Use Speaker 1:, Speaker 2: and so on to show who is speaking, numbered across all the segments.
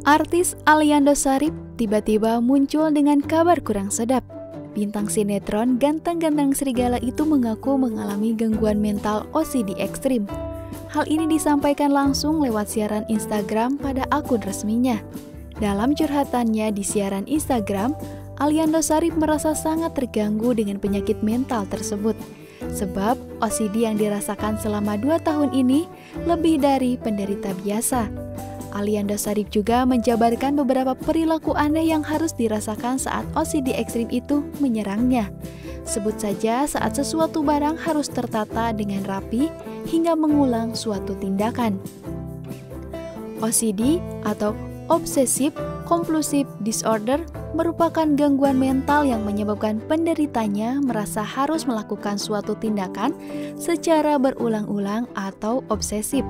Speaker 1: Artis Aliando Syarif tiba-tiba muncul dengan kabar kurang sedap. Bintang sinetron ganteng-ganteng serigala itu mengaku mengalami gangguan mental OCD ekstrim. Hal ini disampaikan langsung lewat siaran Instagram pada akun resminya. Dalam curhatannya di siaran Instagram, Aliando Syarif merasa sangat terganggu dengan penyakit mental tersebut. Sebab OCD yang dirasakan selama 2 tahun ini lebih dari penderita biasa. Aliando Syarif juga menjabarkan beberapa perilaku aneh yang harus dirasakan saat OCD ekstrim itu menyerangnya. Sebut saja saat sesuatu barang harus tertata dengan rapi hingga mengulang suatu tindakan. OCD atau Obsessive Compulsive Disorder merupakan gangguan mental yang menyebabkan penderitanya merasa harus melakukan suatu tindakan secara berulang-ulang atau obsesif.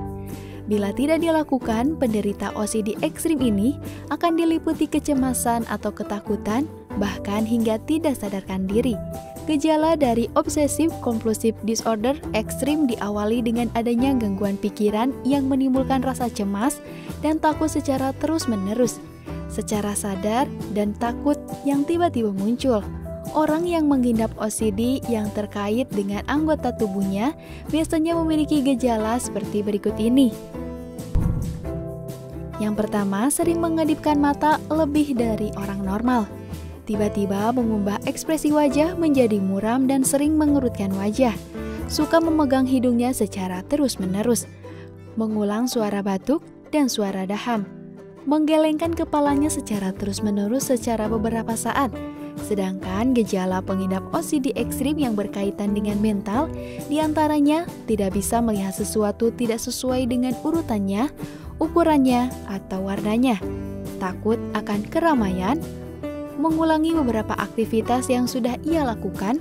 Speaker 1: Bila tidak dilakukan, penderita OCD ekstrim ini akan diliputi kecemasan atau ketakutan, bahkan hingga tidak sadarkan diri. Gejala dari Obsessive Compulsive Disorder ekstrim diawali dengan adanya gangguan pikiran yang menimbulkan rasa cemas dan takut secara terus-menerus, secara sadar dan takut yang tiba-tiba muncul. Orang yang mengidap OCD yang terkait dengan anggota tubuhnya biasanya memiliki gejala seperti berikut ini. Yang pertama, sering mengedipkan mata lebih dari orang normal. Tiba-tiba mengubah ekspresi wajah menjadi muram dan sering mengerutkan wajah. Suka memegang hidungnya secara terus-menerus. Mengulang suara batuk dan suara daham. Menggelengkan kepalanya secara terus-menerus secara beberapa saat. Sedangkan gejala pengidap OCD ekstrim yang berkaitan dengan mental, diantaranya tidak bisa melihat sesuatu tidak sesuai dengan urutannya, ukurannya, atau warnanya, takut akan keramaian, mengulangi beberapa aktivitas yang sudah ia lakukan,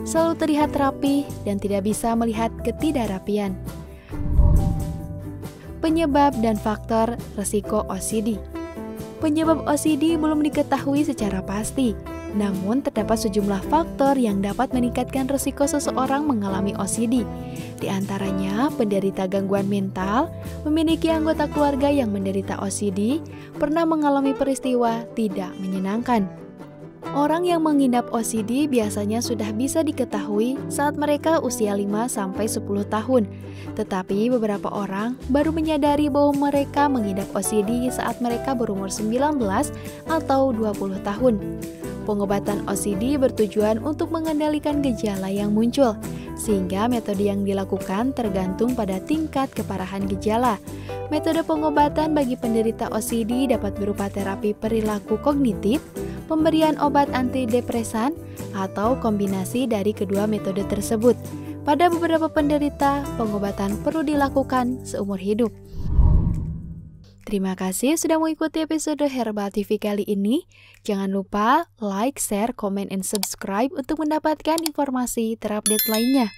Speaker 1: selalu terlihat rapi dan tidak bisa melihat ketidakrapian. Penyebab dan faktor resiko OCD. Penyebab OCD belum diketahui secara pasti, namun terdapat sejumlah faktor yang dapat meningkatkan resiko seseorang mengalami OCD. Di antaranya, penderita gangguan mental, memiliki anggota keluarga yang menderita OCD, pernah mengalami peristiwa tidak menyenangkan. Orang yang mengidap OCD biasanya sudah bisa diketahui saat mereka usia 5-10 tahun. Tetapi beberapa orang baru menyadari bahwa mereka mengidap OCD saat mereka berumur 19 atau 20 tahun. Pengobatan OCD bertujuan untuk mengendalikan gejala yang muncul, sehingga metode yang dilakukan tergantung pada tingkat keparahan gejala. Metode pengobatan bagi penderita OCD dapat berupa terapi perilaku kognitif, pemberian obat antidepresan, atau kombinasi dari kedua metode tersebut. Pada beberapa penderita, pengobatan perlu dilakukan seumur hidup. Terima kasih sudah mengikuti episode Herbal TV kali ini. Jangan lupa like, share, comment, and subscribe untuk mendapatkan informasi terupdate lainnya.